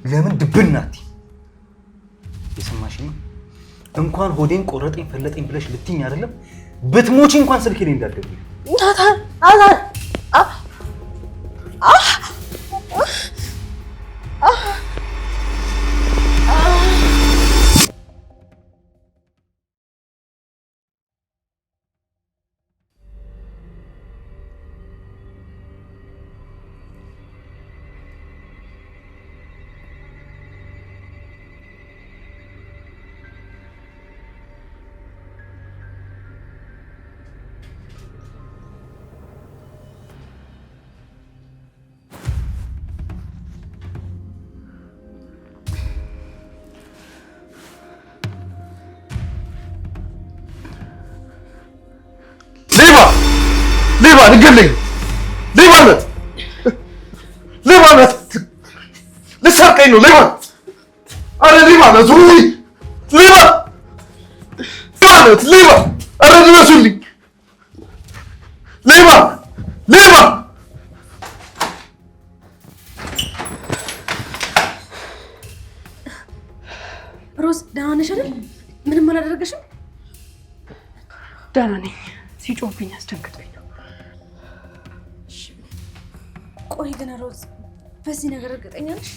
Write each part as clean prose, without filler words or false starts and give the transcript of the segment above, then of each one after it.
ለምን ድብናት የሰማሽኝ? እንኳን ሆዴን ቆረጠኝ ፈለጠኝ ብለሽ ልትይኝ አይደለም ብትሞቺ እንኳን ስልኬ ላይ እንዳትደውይ። ليه نقلي ليه مالت ليه مالت لسرقينه ليه انا ليه مالت روحي ليه مالت ليه انا رسولي ليه روز دهنا نشرب من ما ላደረገሽም ደህና ነኝ ሲጮህብኝ አስደንግጦኝ ነው ቆይ ግን ሮዝ በዚህ ነገር እርግጠኛ ነሽ?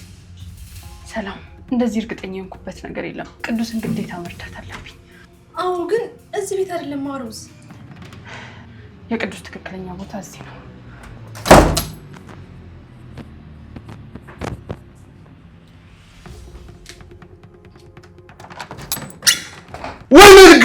ሰላም እንደዚህ እርግጠኛ የሆንኩበት ነገር የለም ቅዱስን ግዴታ መርዳት አለብኝ አዎ ግን እዚህ ቤት አይደለም ሮዝ የቅዱስ ትክክለኛ ቦታ እዚህ ነው ወልግ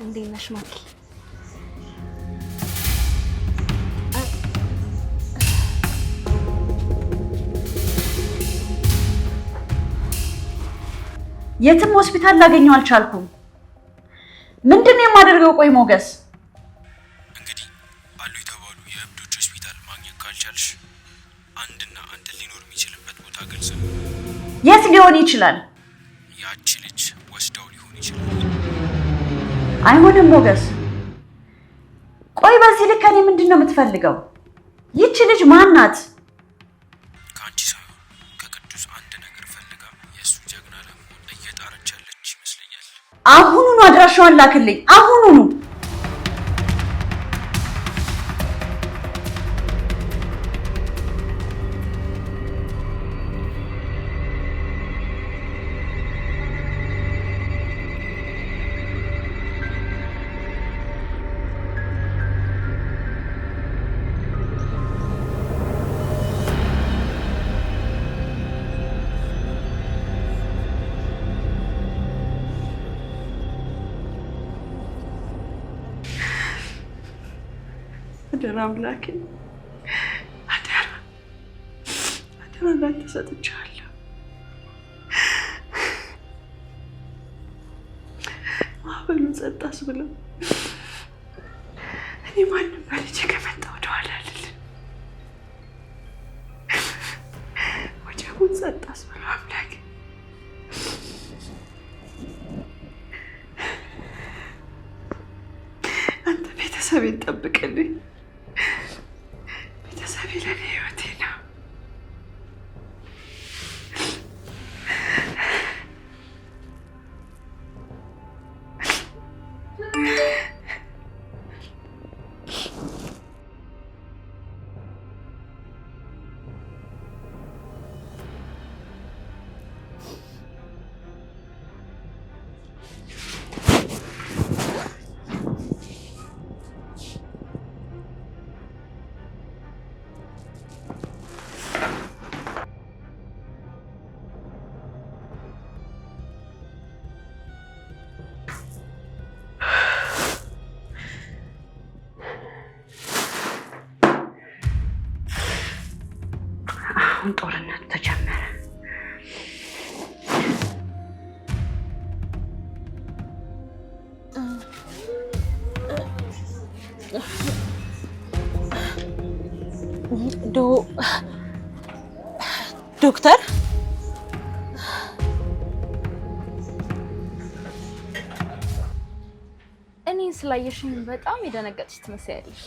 እንዴት ነሽ ማኪ? የትም ሆስፒታል ላገኘው አልቻልኩም። ምንድነው የማደርገው? ቆይ ሞገስ፣ እንግዲህ አሉ የተባሉ የእብዶች ሆስፒታል ማግኘት ካልቻልሽ አንድና አንድ ሊኖር የሚችልበት ቦታ ግልጽ ነው። የት ሊሆን ይችላል? ያቺ ልጅ ወስዳው ሊሆን ይችላል። አይሆንም ሞገስ። ቆይ በዚህ ልክ እኔ ምንድነው የምትፈልገው? ይቺ ልጅ ማን ናት? ከአንቺ ሳይሆን ከቅዱስ አንድ ነገር ፈልጋ የእሱ ጀግና ለመሆን እየጣረች ያለች ይመስለኛል። አሁኑኑ አድራሻዋን ላክልኝ፣ አሁኑኑ። አደራ አምላኬ አደራ ላንተ ሰጥቻለሁ። ማዕበሉን ጸጥ አስብለው እኔ ማንም በልጄ ከመጣ ወደኋላ አልልም። ወጀቡን ጸጥ አስብለው አምላኬ አንተ ቤተሰቤን ጠብቅልኝ። ቤተሰቤ ለኔ ህይወቴ ነው። አሁን ጦርነቱ ተጀመረ። ዶክተር እኔን ስላየሽኝ በጣም የደነገጥሽ ትመስያለሽ።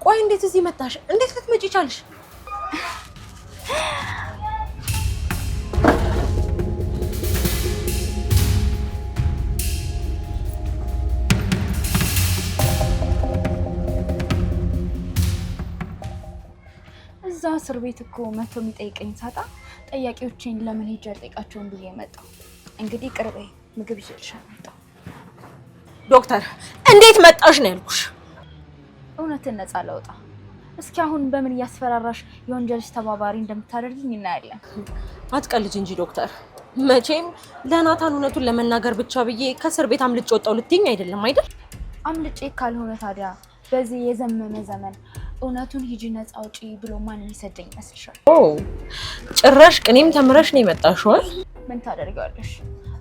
ቆይ እንዴት እዚህ መጣሽ? እንዴት ልትመጪ ቻልሽ? እዛ እስር ቤት እኮ መቶ የሚጠይቀኝ ሳጣ ጠያቂዎቼን ለምን ሄጄ አልጠይቃቸውም ብዬ መጣሁ። እንግዲህ ቅርቤ ምግብ ይዤልሻል መጣሁ። ዶክተር እንዴት መጣሽ ነው ያልኩሽ። እውነትን ነፃ ለውጣ። እስኪ አሁን በምን እያስፈራራሽ የወንጀልሽ ተባባሪ እንደምታደርጊኝ እናያለን። አትቀልጅ እንጂ ዶክተር። መቼም ለናታን እውነቱን ለመናገር ብቻ ብዬ ከእስር ቤት አምልጬ ወጣሁ ልትይኝ አይደለም አይደል? አምልጬ ካልሆነ ታዲያ በዚህ የዘመነ ዘመን እውነቱን ሂጂ ነፃ አውጪ ብሎ ማን የሚሰደኝ ይመስልሻል? ጭራሽ ቅኔም ተምረሽ ነው የመጣሽው? ምን ታደርጊዋለሽ?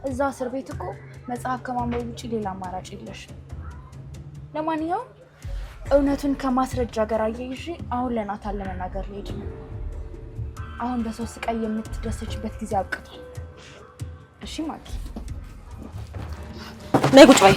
እዛ እስር ቤት እኮ መጽሐፍ ከማንበብ ውጪ ሌላ አማራጭ የለሽ። ለማንኛውም እውነቱን ከማስረጃ ጋር አያይዤ አሁን ለናታን ለመናገር ልሄድ ነው። አሁን በሰው ስቃይ የምትደሰችበት ጊዜ አብቅቷል። እሺ ማኪ ነይ ቁጭ በይ።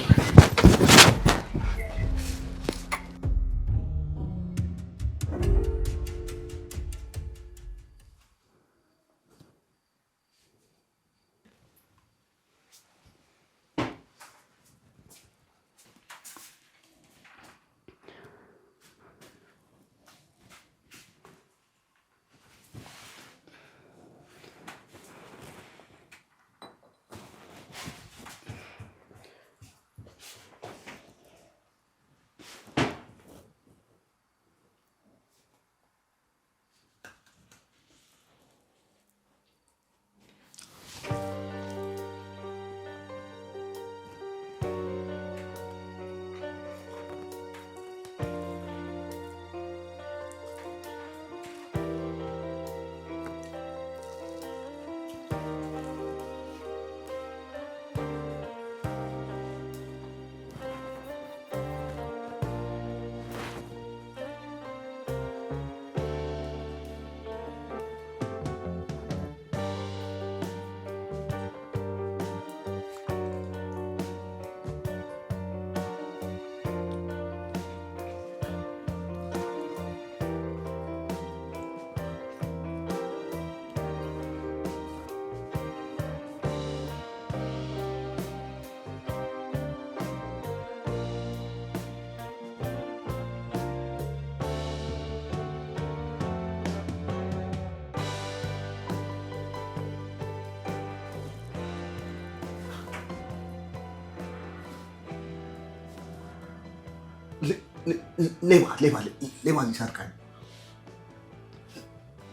ሌባ ሊሰርቀኝ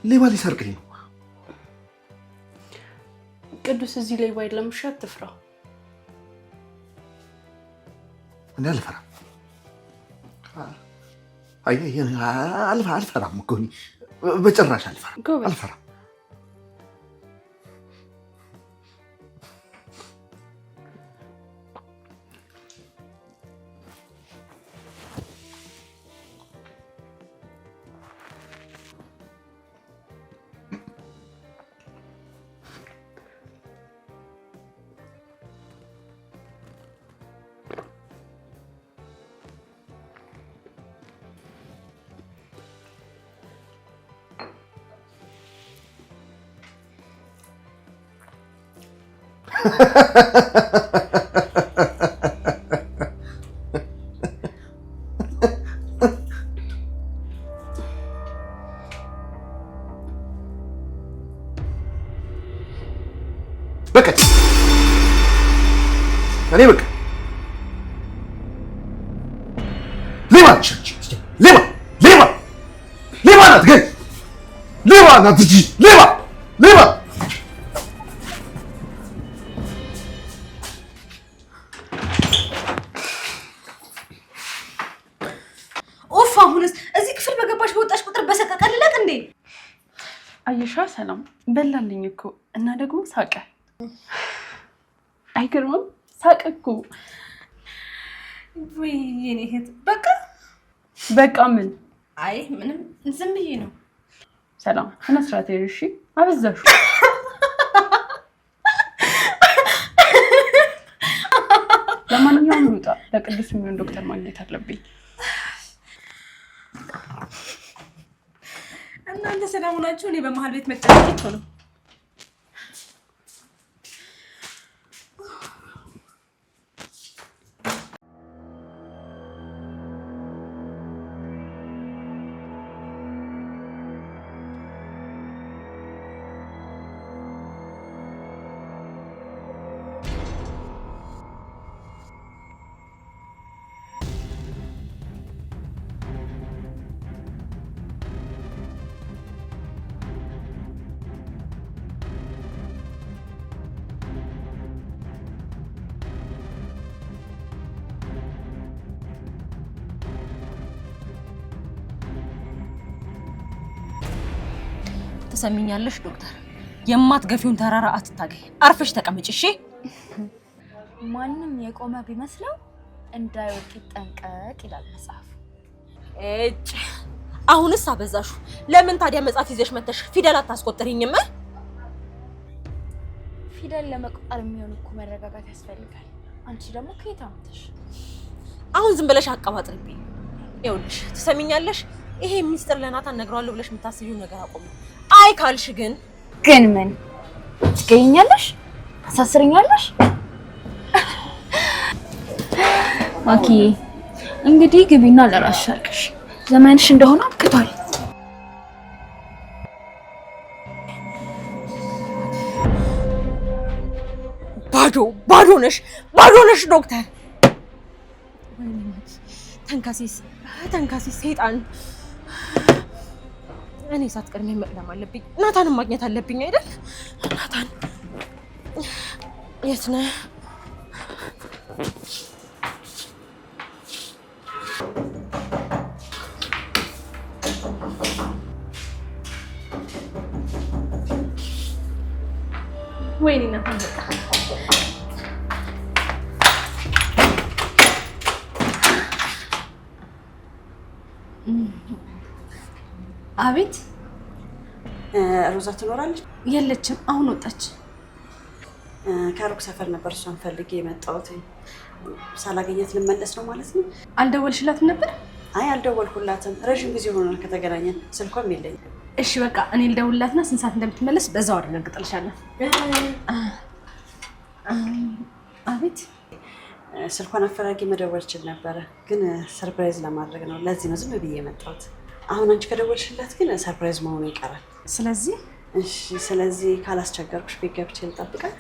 ሌባ ሊሰርቀኝ ነው። ቅዱስ እዚህ ሌባ የለም። እሺ አትፍራ። እኔ አልፈራም። አልፈራም እኮ እኔ በጭራሽ አልፈራም። በቃ እኔ በቃ ሌባ ናት ግን ሌባ ናት እንጂ ሌባ አሁንስ እዚህ ክፍል በገባሽ በወጣሽ ቁጥር በሰቀቀልለት እንዴ? አየሻ ሰላም በላልኝ እኮ እና ደግሞ ሳቀ። አይገርምም? ሳቀ እኮ። ወይ የኔ እህት በቃ ምን? አይ ምንም ዝም ብዬ ነው። ሰላም ስነስርዓት እሺ፣ አበዛሹ። ለማንኛውም ሩጣ ለቅዱስ የሚሆን ዶክተር ማግኘት አለብኝ። እናንተ ሰላም ናችሁ? እኔ በመሃል ቤት መጫወት ነው። ትሰሚኛለሽ ዶክተር? የማትገፊውን ተራራ አትታገይ። አርፈሽ ተቀመጪ እሺ? ማንንም የቆመ ቢመስለው እንዳይወድቅ ይጠንቀቅ ይላል መጽሐፉ። እጭ አሁንስ አበዛሹ። ለምን ታዲያ መጽሐፍ ይዘሽ መተሽ ፊደል አታስቆጥሪኝም? ፊደል ለመቁጠር የሚሆን እኮ መረጋጋት ያስፈልጋል። አንቺ ደግሞ ከየት አምጥተሽ? አሁን ዝም ብለሽ አቀባጥሪብኝ። ይኸውልሽ ትሰሚኛለሽ? ይሄ ሚስጥር ለናታን ነግሯለሁ ብለሽ የምታስቢው ነገር አቆም። አይ ካልሽ ግን ምን ትገኛለሽ? አሳስረኛለሽ? ኦኬ እንግዲህ ግቢና ለራስሽ አልቅሽ። ዘመንሽ እንደሆነ አብቅቷል። ባዶ ነሽ ዶክተር። ተንካሲስ ሰይጣን። እኔ ሳትቀድመኝ መቅደም አለብኝ። ናታንን ማግኘት አለብኝ አይደል? ናታን የት ነህ? ወይኔ ናታን በቃ አቤት ሮዛ ትኖራለች? የለችም፣ አሁን ወጣች። ከሩቅ ሰፈር ነበር እሷን ፈልጌ የመጣሁት። ሳላገኘት ልመለስ ነው ማለት ነው? አልደወልሽላትም ነበር? አይ አልደወልኩላትም። ረዥም ጊዜ ሆኖናል ከተገናኘን። ስልኳም የለኝም። እሺ በቃ እኔ ልደውልላትና ስንት ሰዓት እንደምትመለስ በዛው አደነግጥልሻለሁ። አቤት ስልኳን አፈላጊ መደወል ችል ነበረ፣ ግን ሰርፕራይዝ ለማድረግ ነው። ለዚህ ነው ዝም ብዬ የመጣሁት። አሁን አንቺ ከደወልሽላት ግን ሰርፕራይዝ መሆኑ ይቀራል። ስለዚህ እሺ፣ ስለዚህ ካላስቸገርኩሽ ቤት ገብቼ ልጠብቃት?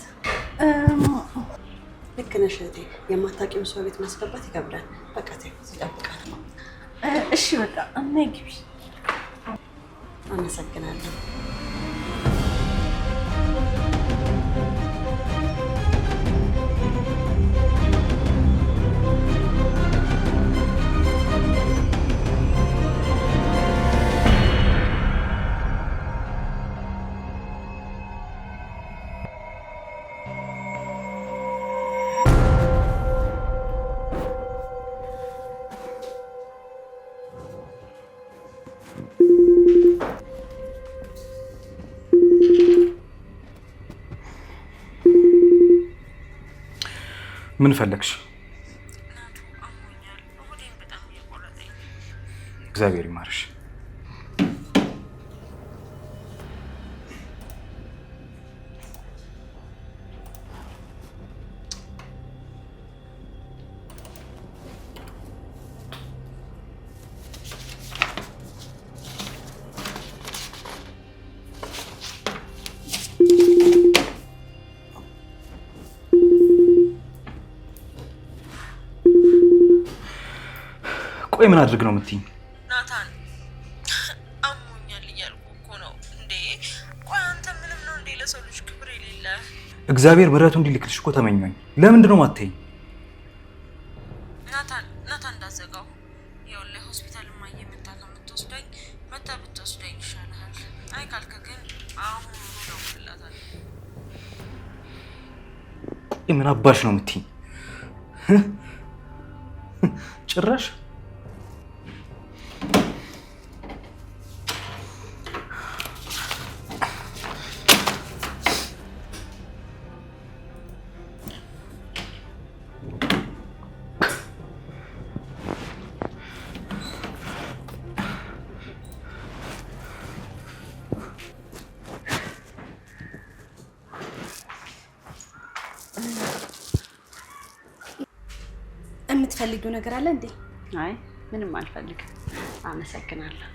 ልክ ነሽ እህቴ። የማታውቂውን ሰው ቤት ማስገባት ይከብዳል። በቃ ይጠብቃል። እሺ በቃ ነይ ግቢ። አመሰግናለሁ። ምን ፈለግሽ? እግዚአብሔር ይማርሽ። ቆይ ምን አድርግ ነው የምትይኝ? ናታን አሞኛል እያልኩ እኮ ነው እንዴ። ቆይ አንተ ምንም ነው እንዴ ለሰው ልጅ ክብር የሌለ? እግዚአብሔር ምሕረቱ እንዲልክልሽ እኮ ተመኘኝ። ለምንድን ነው የማትይኝ? ናታን እንዳዘጋው ይኸውልህ ሆስፒታል ማየ መታ ከምትወስደኝ መታ ብትወስደኝ ይሻልሃል። አይ ካልክ ግን አሁን ነው ብላታል። ምን አባሽ ነው የምትይኝ? ጭራሽ የምትፈልጊው ነገር አለ እንዴ? አይ ምንም አልፈልግም። አመሰግናለሁ።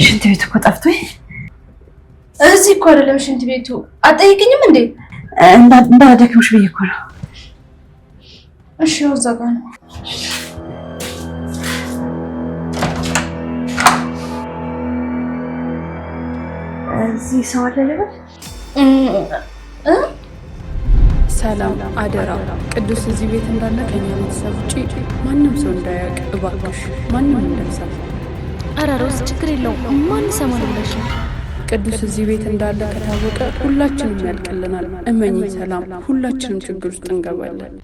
ሽንት ቤቱ እኮ ጠፍቶኝ። እዚህ እኮ አይደለም ሽንት ቤቱ። አትጠይቅኝም እንዴ? እንዳደክምሽ ብዬ እኮ ነው። እሺ ያው እዛ ጋር ነው። እዚህ ሰው አለ ልበል? ሰላም አደራ፣ ቅዱስ እዚህ ቤት እንዳለ ከኛ ቤተሰብ ውጪ ማንም ሰው እንዳያውቅ እባክሽ፣ ማንም እንዳይሰማ። ኧረ ሮዝ ችግር የለውም ማን ይሰማል ብለሽ ነው? ቅዱስ እዚህ ቤት እንዳለ ከታወቀ ሁላችንም ያልቅልናል። እመኚ ሰላም፣ ሁላችንም ችግር ውስጥ እንገባለን።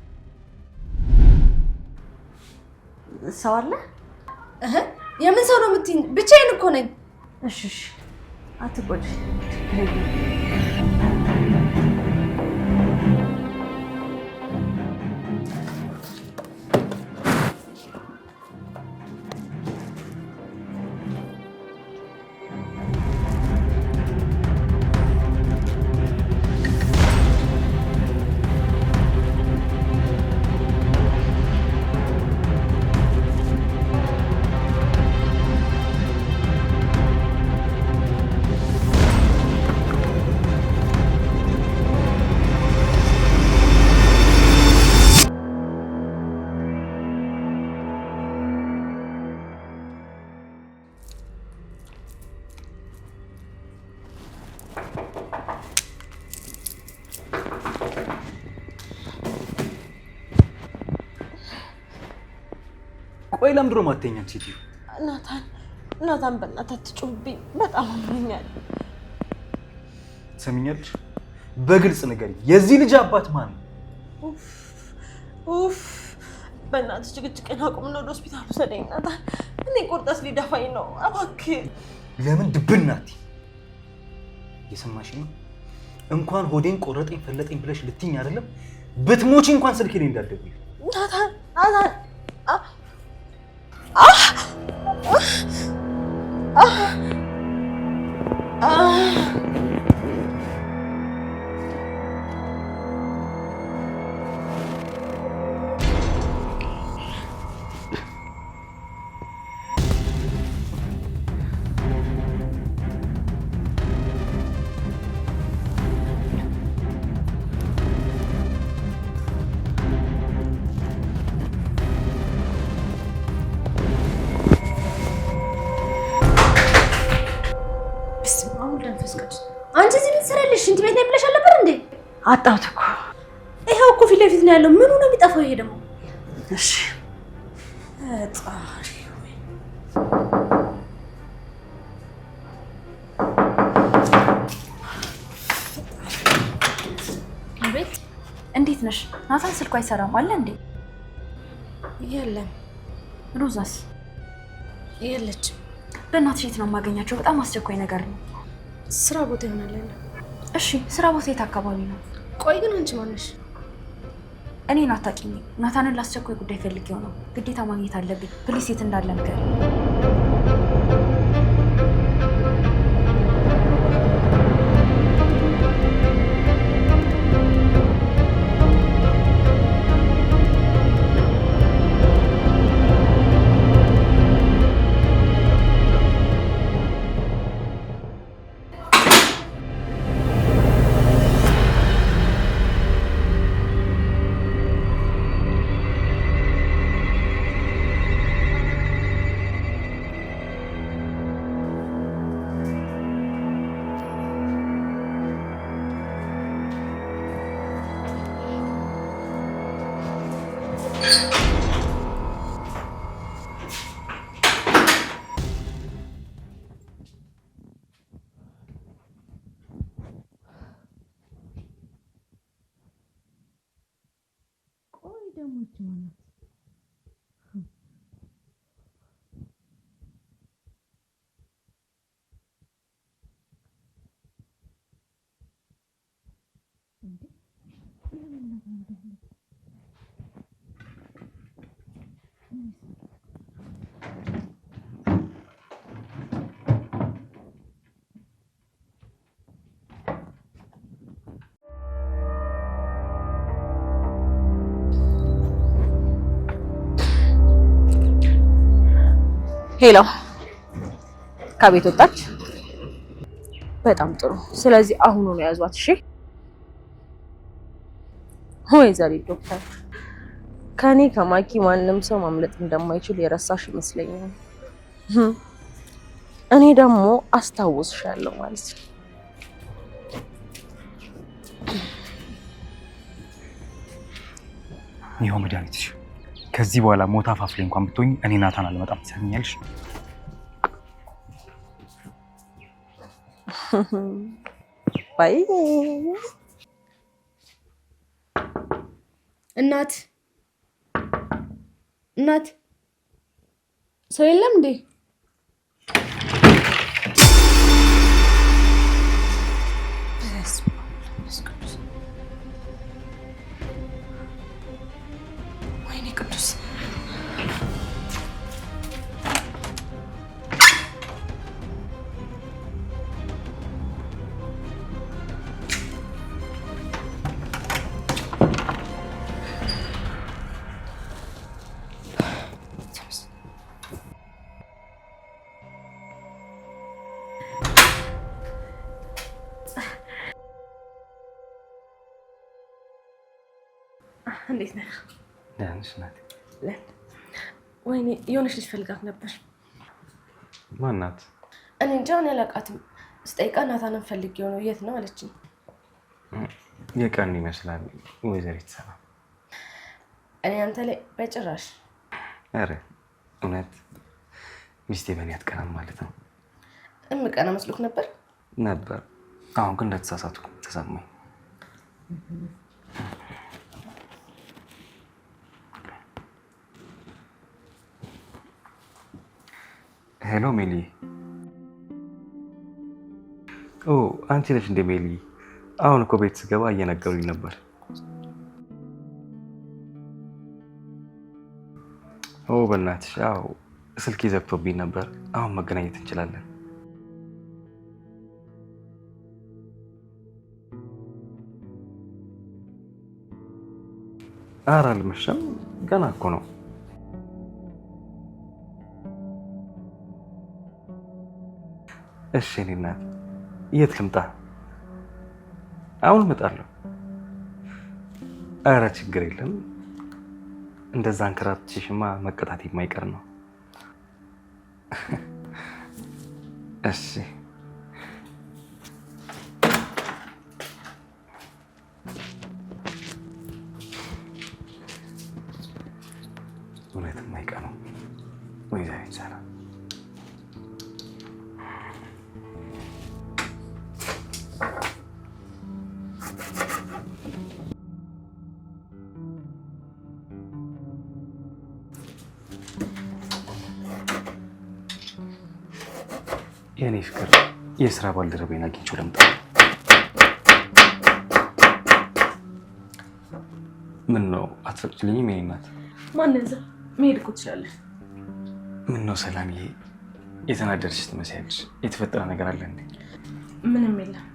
ሰው አለ? የምን ሰው ነው የምትይኝ? ብቻዬን እኮ ነኝ። እሺ እሺ፣ አትጎጂ። ቆይ ለምንድን ነው የማትተኛት ሴትዮ? ናታን በእናትህ አትጩህብኝ፣ በጣም አሞኛል። ትሰሚኛለሽ? በግልጽ ንገሪኝ፣ የዚህ ልጅ አባት ማን ነው? ኡፍ በእናትህ ጭቅጭቅን አቁምና ወደ ሆስፒታል ውሰደኝ ናታን። እኔ ቁርጠት ሊደፋኝ ነው፣ እባክህ። ለምን ድብናት? የሰማሽኝ ነው? እንኳን ሆዴን ቆረጠኝ ፈለጠኝ ብለሽ ልትይኝ አይደለም፣ ብትሞቺ እንኳን ስልኬ ላይ እንዳትደውይ። ናታን ሽንት ቤት ላይ ብለሽ አልነበር እንዴ? አጣሁት እኮ። ይሄው እኮ ፊት ለፊት ነው ያለው። ምኑ ነው የሚጠፋው? ይሄ ደግሞ እሺ ጣሪ አቤት፣ እንዴት ነሽ? ናታን ስልኩ አይሰራም አለ እንዴ? የለም። ሮዛስ የለችም። በእናትሽ የት ነው የማገኛቸው? በጣም አስቸኳይ ነገር ነው። ስራ ቦታ ይሆናል። እሺ፣ ስራ ቦታ የት አካባቢ ነው? ቆይ ግን አንቺ ማነሽ? እኔን አታውቂኝም። ናታንን ላስቸኳይ ጉዳይ ፈልጌው ነው። ግዴታ ማግኘት አለብኝ። ፕሊስ፣ የት እንዳለ ንገሪኝ። ሄሎ፣ ከቤት ወጣች? በጣም ጥሩ። ስለዚህ አሁኑ ነው ያዟት። እሺ ወይዘሪት ዶክተር፣ ከኔ ከማኪ ማንም ሰው ማምለጥ እንደማይችል የረሳሽ ይመስለኛል። እኔ ደግሞ አስታውስሻለሁ ማለት ነው። ይኸው መድኃኒትሽ። ከዚህ በኋላ ሞት አፋፍ ላይ እንኳን ብትሆኝ እኔ ናታን አልመጣም። ትሰሚኛለሽ? ባይ እናት ሰው የለም እንዴ? ወይኔ ቅዱስ እንዴት ነህ? ደህና ነሽ እናቴ? ወይኔ የሆነች ልጅ ፈልጋት ነበር። ማን ናት? እኔ እንጃ፣ እኔ አላውቃትም። ስጠይቃት ናታንን ፈልጌው ነው። የት ነው አለችኝ። የቀን ይመስላል ወይዘሪት ሰላም። እኔ አንተ ላይ በጭራሽ። ኧረ እውነት ሚስቴ በእኔ አትቀናም ማለት ነው? እምቀና መስሎክ ነበር። አሁን ግን እንደተሳሳትኩ ተሰማኝ። ሄሎ ሜሊ። ኦ አንቺ ነሽ እንደ ሜሊ? አሁን እኮ ቤት ስገባ እየነገሩኝ ነበር። ኦ በእናትሽ፣ አዎ ስልኬ ዘግቶብኝ ነበር። አሁን መገናኘት እንችላለን? ኧረ አልመሸም፣ ገና እኮ ነው። እሺ እኔ እናት፣ የት ልምጣ? አሁን እመጣለሁ። ኧረ ችግር የለም። እንደዛ አንከራትሽማ መቀጣት የማይቀር ነው። እሺ የኔ ፍቅር የስራ ባልደረባዬን አግኝቼው ልምጣ። ምን ነው አትፈቅጂልኝም? የኔ እናት ማን እዛ መሄድ እኮ ትችላለህ። ምን ነው ሰላምዬ፣ የተናደድሽ ትመስያለሽ። የተፈጠረ ነገር አለ እንዴ? ምንም የለም።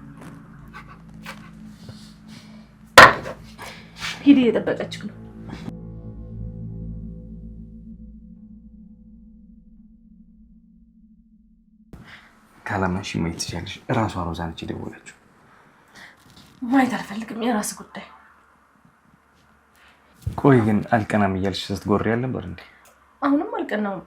ሂድ፣ እየጠበቀችክ ነው። ካላመንሽ ማየት ትችያለሽ። እራሷ ሮዛ ነች የደወለችው። ማየት አልፈልግም፣ የራስ ጉዳይ። ቆይ ግን አልቀናም እያልሽ ስትጎሪ ያለ ነበር እንዴ? አሁንም አልቀናውም።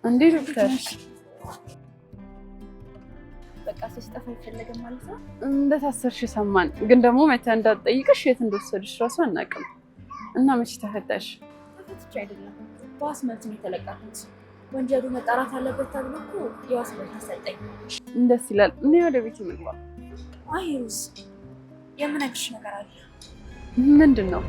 እንዴት ዶክተር? በቃ ሲስጠፋ ይፈለገ ማለት ነው። እንደታሰርሽ ሰማን፣ ግን ደግሞ መተህ እንዳትጠይቅሽ የት እንደወሰድሽ እራሱ አናውቅም። እና መቼ ተፈታሽ? ተፈትቼ አይደለም በዋስ መልስ ነው የተለቀኩት። ወንጀሉ መጣራት አለበት ተብሎ እኮ የዋስ መልስ ተሰጠኝ። ደስ ይላል። እኔ ወደ ቤት እንግባ። አይ ሩዝ፣ የምነግርሽ ነገር አለ። ምንድን ነው?